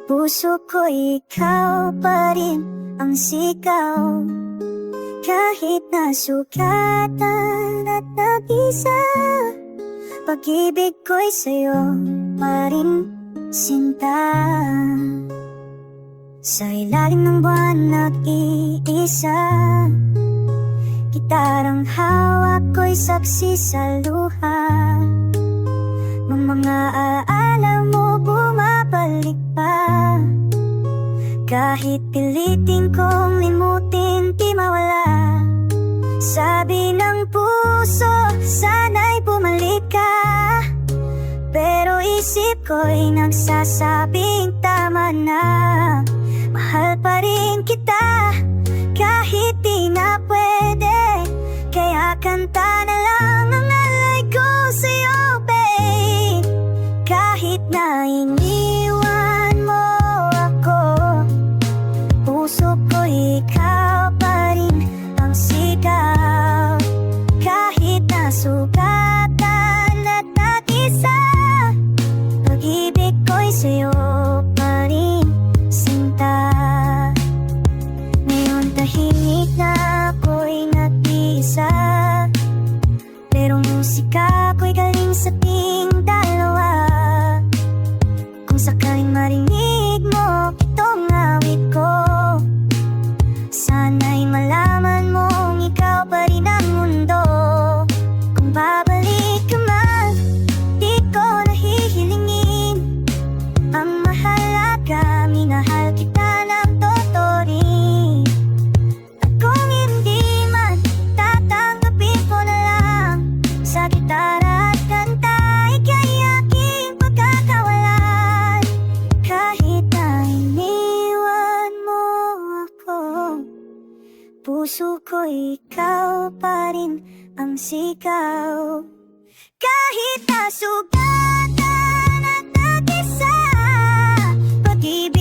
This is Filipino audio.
Puso ko ikaw pa rin ang sigaw, kahit nasugatan at nag-isa. Pag-ibig ko'y sa'yo pa rin, sinta. Sa ilalim ng buwan nag-iisa, gitarang hawak ko'y saksi sa luha. Ng mga alaala mo bumabalik pa, kahit pilitin kong limutin di mawala. Sabi ng puso, sana'y bumalik ka, pero isip ko'y nagsasabing tama na. Mahal pa rin kita, kahit di na pwede, kaya kanta na lang ang alay ko sa'yo, babe. Kahit na iniwan mo ako, puso ko ikaw pa rin ang sigaw. Kahit nasugatan at nag-isa, pag-ibig ko'y sa'yo pa rin, sinta. Ngayon tahimik na ako'y nag-isa, pero musika ko'y galing sa ating dalawa. Kung sakaling marinig mo itong awit ko, sana'y malaman mong ikaw pa rin ang mundo. Kung babalik ka man, di ko nahihilingin ang mahalaga, minahal kita ng totorin. At kung hindi man, tatanggapin ko na lang sa gitara at kanta, ika'y aking pagkakawalan. Kahit na iniwan mo ako, puso ko ikaw pa rin ang sigaw. Kahit nasugatan at nag-isa, pag-ibig